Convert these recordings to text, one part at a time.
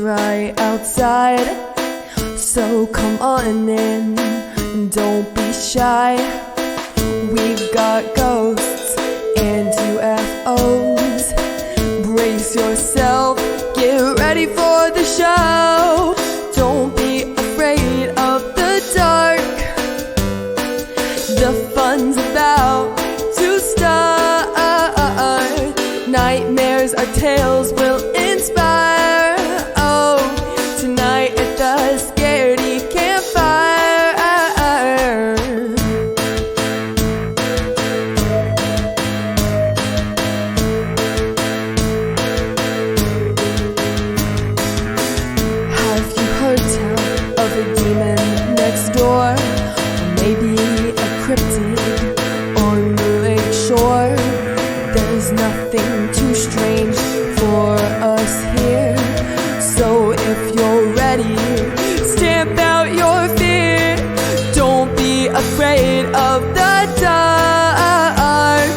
right outside. So come on in, don't be shy. We've got ghosts and UFOs. Brace yourself, get ready for the show. Don't be afraid of the dark. The fun's about to start. Nightmares or tales will inspire. Oh, tonight at the Scaredy Campfire. Have you heard tell of a demon next door? Or maybe a cryptid on the lake shore? There's nothing too strange for us here. So if you're ready, stamp out your fear. Don't be afraid of the dark.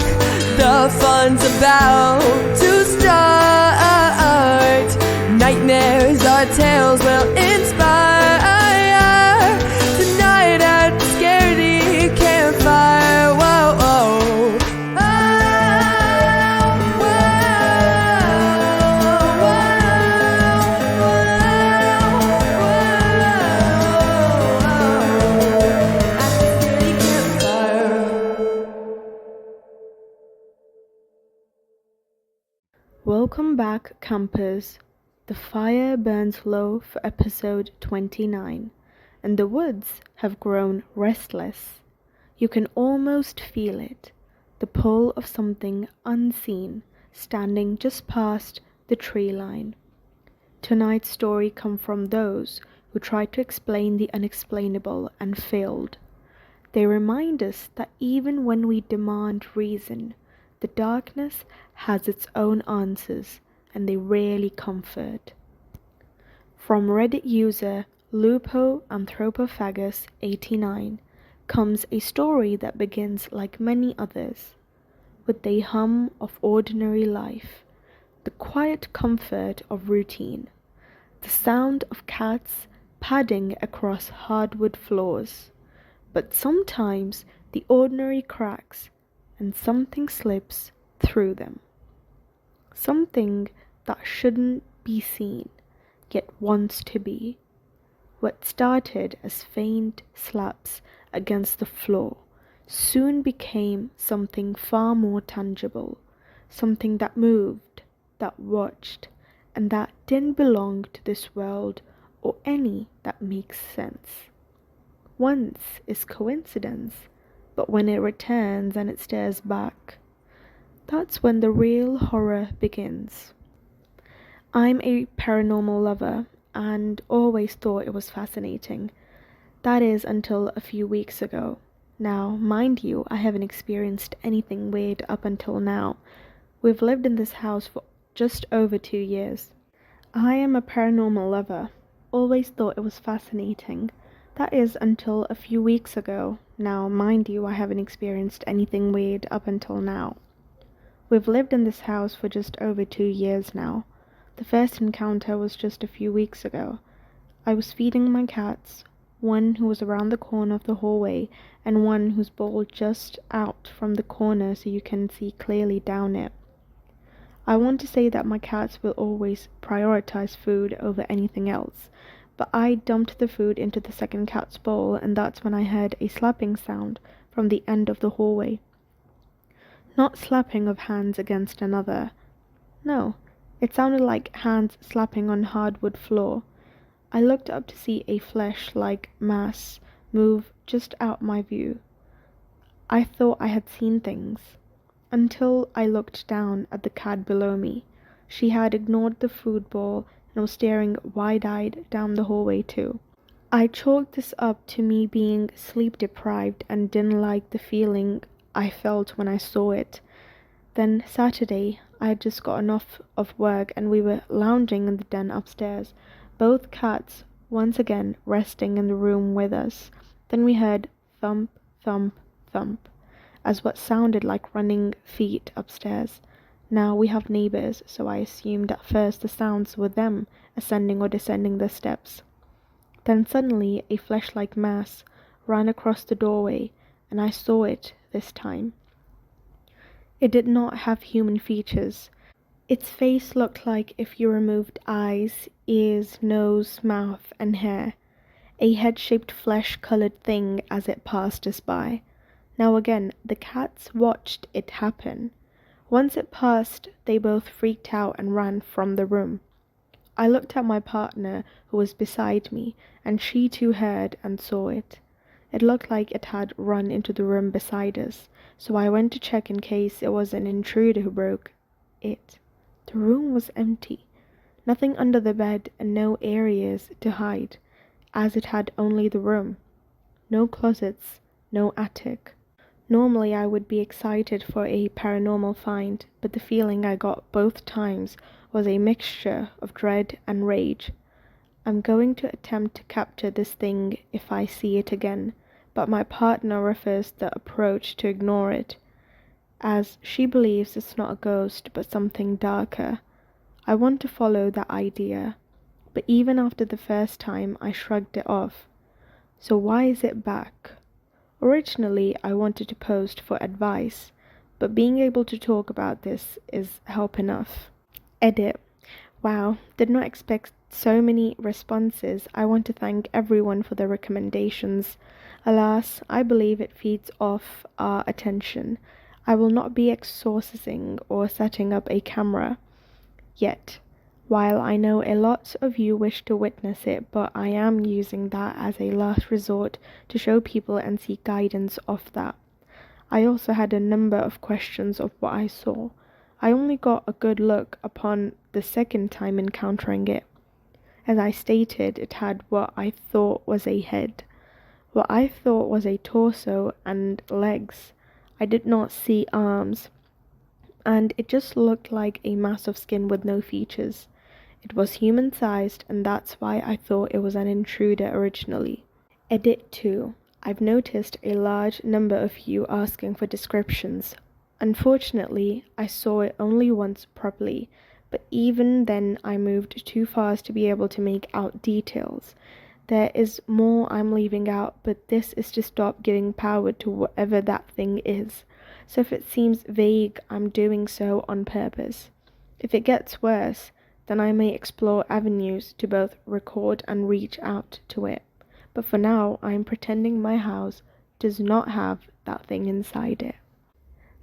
The fun's about to start. Nightmares or tales will inspire. Tonight at the Scaredy Campfire. Whoa, whoa. Welcome back, campers. The fire burns low for episode 29, and the woods have grown restless. You can almost feel it, the pull of something unseen standing just past the tree line. Tonight's story comes from those who tried to explain the unexplainable and failed. They remind us that even when we demand reason, the darkness has its own answers, and they rarely comfort. From Reddit user LupoAnthropophagus89 comes a story that begins like many others, with the hum of ordinary life, the quiet comfort of routine, the sound of cats padding across hardwood floors. But sometimes the ordinary cracks and something slips through them. Something that shouldn't be seen, yet wants to be. What started as faint slaps against the floor soon became something far more tangible, something that moved, that watched, and that didn't belong to this world or any that makes sense. Once is coincidence, but when it returns and it stares back, that's when the real horror begins. I'm a paranormal lover and always thought it was fascinating. That is until a few weeks ago. Now, mind you, I haven't experienced anything weird up until now. We've lived in this house for just over 2 years. I am a paranormal lover. Always thought it was fascinating. That is until a few weeks ago. Now, mind you, I haven't experienced anything weird up until now. We've lived in this house for just over 2 years now. The first encounter was just a few weeks ago. I was feeding my cats, one who was around the corner of the hallway and one whose bowl just out from the corner so you can see clearly down it. I want to say that my cats will always prioritize food over anything else, but I dumped the food into the second cat's bowl, and that's when I heard a slapping sound from the end of the hallway. Not slapping of hands against another. No, it sounded like hands slapping on hardwood floor. I looked up to see a flesh-like mass move just out my view. I thought I had seen things, until I looked down at the cat below me. She had ignored the food bowl and was staring wide-eyed down the hallway too. I chalked this up to me being sleep-deprived and didn't like the feeling I felt when I saw it. Then Saturday, I had just gotten off of work and we were lounging in the den upstairs, both cats once again resting in the room with us. Then we heard thump, thump, thump, as what sounded like running feet upstairs. Now we have neighbors, so I assumed at first the sounds were them ascending or descending the steps. Then suddenly a flesh-like mass ran across the doorway, and I saw it this time. It did not have human features. Its face looked like if you removed eyes, ears, nose, mouth, and hair. A head-shaped flesh-colored thing as it passed us by. Now again, the cats watched it happen. Once it passed, they both freaked out and ran from the room. I looked at my partner, who was beside me, and she too heard and saw it. It looked like it had run into the room beside us, so I went to check in case it was an intruder who broke it. The room was empty. Nothing under the bed and no areas to hide, as it had only the room. No closets, no attic. Normally I would be excited for a paranormal find, but the feeling I got both times was a mixture of dread and rage. I'm going to attempt to capture this thing if I see it again, but my partner refers the approach to ignore it, as she believes it's not a ghost but something darker. I want to follow that idea, but even after the first time I shrugged it off. So why is it back? Originally, I wanted to post for advice, but being able to talk about this is help enough. Edit. Wow, did not expect so many responses. I want to thank everyone for their recommendations. Alas, I believe it feeds off our attention. I will not be exorcising or setting up a camera yet. While I know a lot of you wish to witness it, but I am using that as a last resort to show people and seek guidance of that. I also had a number of questions of what I saw. I only got a good look upon the second time encountering it. As I stated, it had what I thought was a head, what I thought was a torso and legs. I did not see arms, and it just looked like a mass of skin with no features. It was human-sized, and that's why I thought it was an intruder originally. Edit 2. I've noticed a large number of you asking for descriptions. Unfortunately, I saw it only once properly, but even then I moved too fast to be able to make out details. There is more I'm leaving out, but this is to stop giving power to whatever that thing is. So if it seems vague, I'm doing so on purpose. If it gets worse, then I may explore avenues to both record and reach out to it. But for now, I am pretending my house does not have that thing inside it.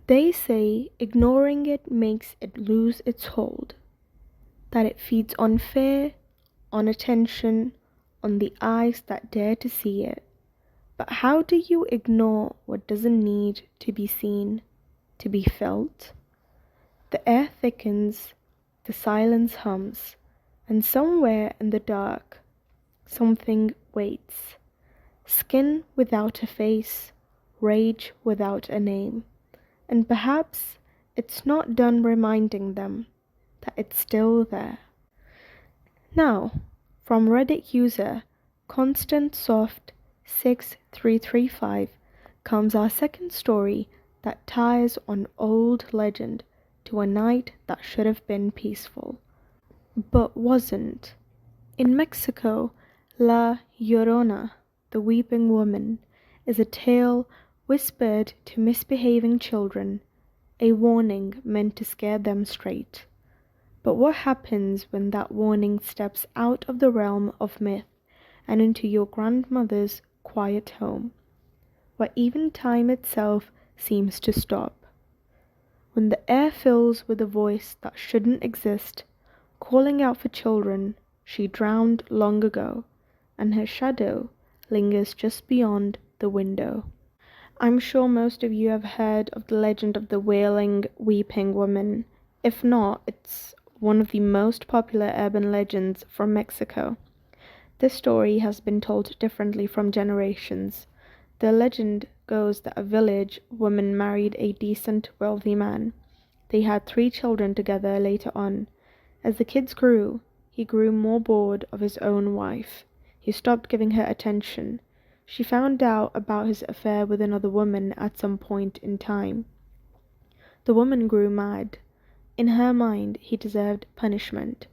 They say ignoring it makes it lose its hold, that it feeds on fear, on attention, on the eyes that dare to see it. But how do you ignore what doesn't need to be seen, to be felt? The air thickens, the silence hums, and somewhere in the dark, something waits. Skin without a face, rage without a name. And perhaps it's not done reminding them that it's still there. Now, from Reddit user ConstantSoft6335 comes our second story that ties an old legend to a night that should have been peaceful, but wasn't. In Mexico, La Llorona, the weeping woman, is a tale whispered to misbehaving children, a warning meant to scare them straight. But what happens when that warning steps out of the realm of myth and into your grandmother's quiet home, where even time itself seems to stop? When the air fills with a voice that shouldn't exist, calling out for children she drowned long ago, and her shadow lingers just beyond the window. I'm sure most of you have heard of the legend of the wailing, weeping woman. If not, it's one of the most popular urban legends from Mexico. This story has been told differently from generations. The legend goes that a village woman married a decent, wealthy man. They had 3 children together later on. As the kids grew, he grew more bored of his own wife. He stopped giving her attention. She found out about his affair with another woman at some point in time. The woman grew mad. In her mind, he deserved punishment.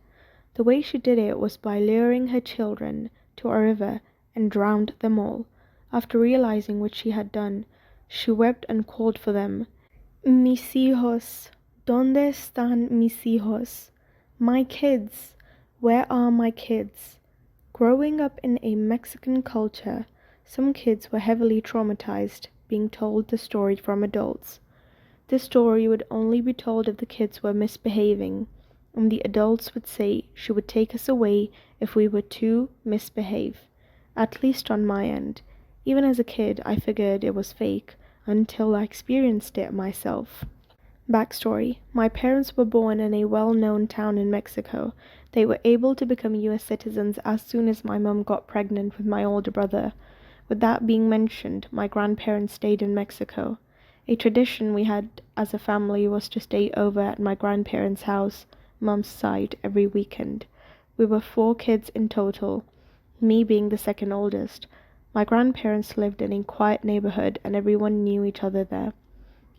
The way she did it was by luring her children to a river and drowned them all. After realizing what she had done, she wept and called for them. Mis hijos, ¿dónde están mis hijos? My kids, where are my kids? Growing up in a Mexican culture, some kids were heavily traumatized being told the story from adults. This story would only be told if the kids were misbehaving, and the adults would say she would take us away if we were to misbehave. At least on my end. Even as a kid, I figured it was fake until I experienced it myself. Backstory: my parents were born in a well-known town in Mexico. They were able to become US citizens as soon as my mum got pregnant with my older brother. With that being mentioned, my grandparents stayed in Mexico. A tradition we had as a family was to stay over at my grandparents' house, mum's side, every weekend. We were 4 kids in total, me being the second oldest. My grandparents lived in a quiet neighborhood and everyone knew each other there.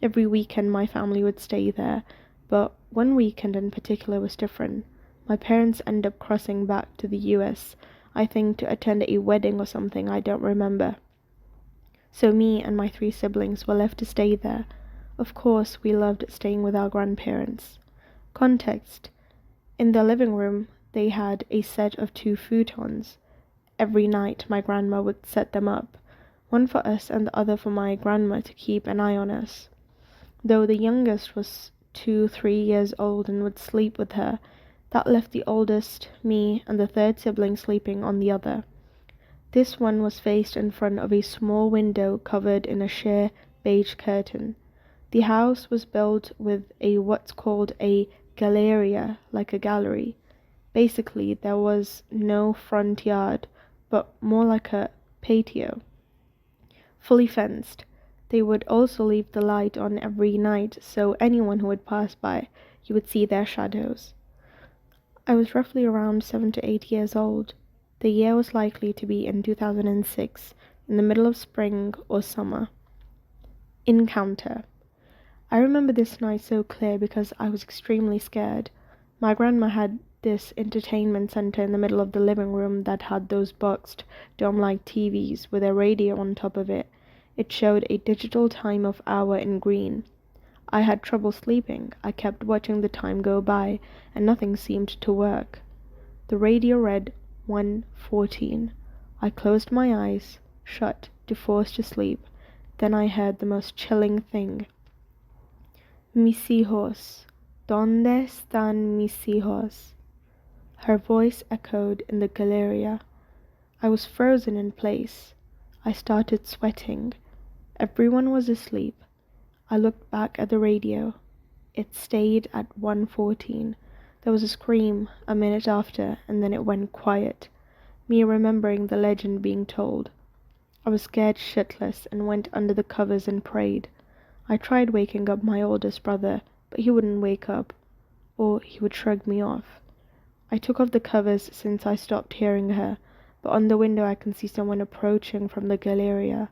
Every weekend my family would stay there, but one weekend in particular was different. My parents ended up crossing back to the US, I think to attend a wedding or something, I don't remember. So me and my 3 siblings were left to stay there. Of course, we loved staying with our grandparents. Context: in the living room, they had a set of 2 futons. Every night my grandma would set them up, one for us and the other for my grandma to keep an eye on us. Though the youngest was 2-3 years old and would sleep with her, that left the oldest, me, and the 3rd sibling sleeping on the other. This one was faced in front of a small window covered in a sheer beige curtain. The house was built with what's called a galleria, like a gallery. Basically, there was no front yard, but more like a patio. Fully fenced. They would also leave the light on every night, so anyone who would pass by, you would see their shadows. I was roughly around 7 to 8 years old. The year was likely to be in 2006, in the middle of spring or summer. Encounter. I remember this night so clear because I was extremely scared. My grandma had this entertainment center in the middle of the living room that had those boxed, dome-like TVs with a radio on top of it. It showed a digital time of hour in green. I had trouble sleeping. I kept watching the time go by, and nothing seemed to work. The radio read 1:14. I closed my eyes, shut, to force to sleep. Then I heard the most chilling thing. Mis hijos, ¿dónde están mis hijos? Her voice echoed in the galleria. I was frozen in place. I started sweating. Everyone was asleep. I looked back at the radio. It stayed at 1:14. There was a scream a minute after, and then it went quiet, me remembering the legend being told. I was scared shitless and went under the covers and prayed. I tried waking up my oldest brother, but he wouldn't wake up, or he would shrug me off. I took off the covers since I stopped hearing her, but on the window I can see someone approaching from the galleria.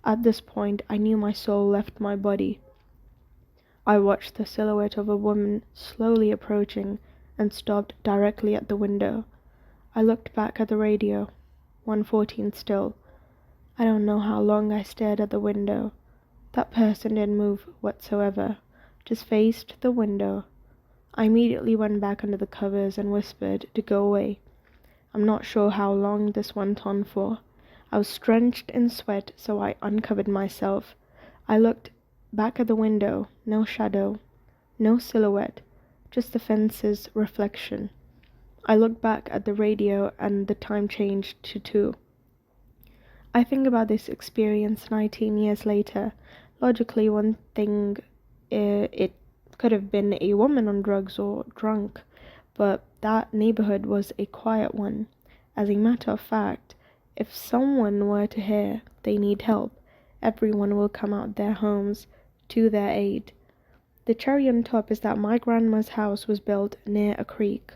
At this point, I knew my soul left my body. I watched the silhouette of a woman slowly approaching and stopped directly at the window. I looked back at the radio. 1:14 still. I don't know how long I stared at the window. That person didn't move whatsoever, just faced the window. I immediately went back under the covers and whispered to go away. I'm not sure how long this went on for. I was drenched in sweat, so I uncovered myself. I looked back at the window. No shadow, no silhouette, just the fence's reflection. I looked back at the radio and the time changed to 2. I think about this experience 19 years later. Logically, one thing, it could have been a woman on drugs or drunk, but that neighborhood was a quiet one. As a matter of fact, if someone were to hear they need help, everyone will come out their homes to their aid. The cherry on top is that my grandma's house was built near a creek.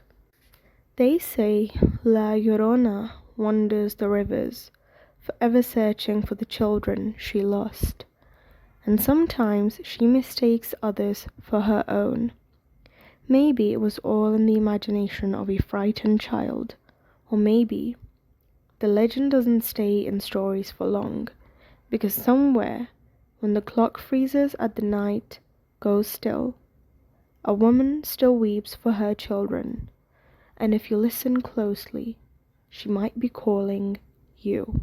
They say La Llorona wanders the rivers, forever searching for the children she lost, and sometimes she mistakes others for her own. Maybe it was all in the imagination of a frightened child, or maybe the legend doesn't stay in stories for long, because somewhere, when the clock freezes and the night goes still, a woman still weeps for her children, and if you listen closely, she might be calling you.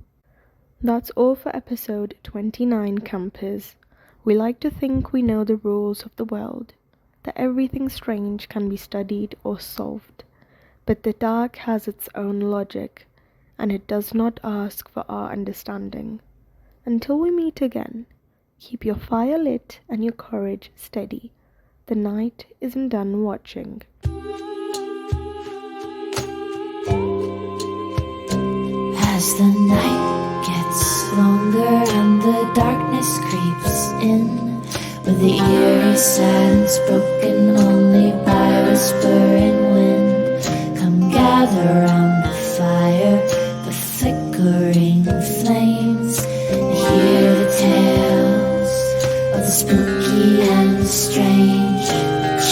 That's all for episode 29, campers. We like to think we know the rules of the world, that everything strange can be studied or solved, but the dark has its own logic, and it does not ask for our understanding. Until we meet again, keep your fire lit and your courage steady. The night isn't done watching. As the night gets longer and the darkness creeps in, with the eerie silence broken only by whispering wind, come gather round the fire, the flickering flames, and hear the tales of the spooky and strange.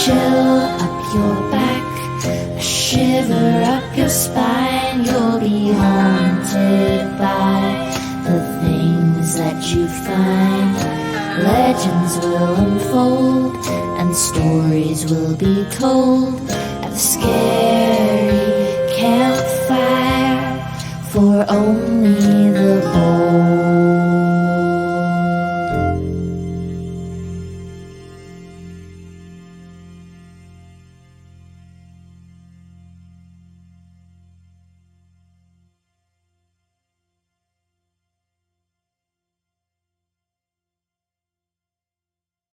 Chill up your back, a shiver up your spine. You'll be haunted by the things that you find. Legends will unfold and stories will be told at the scary campfire, for only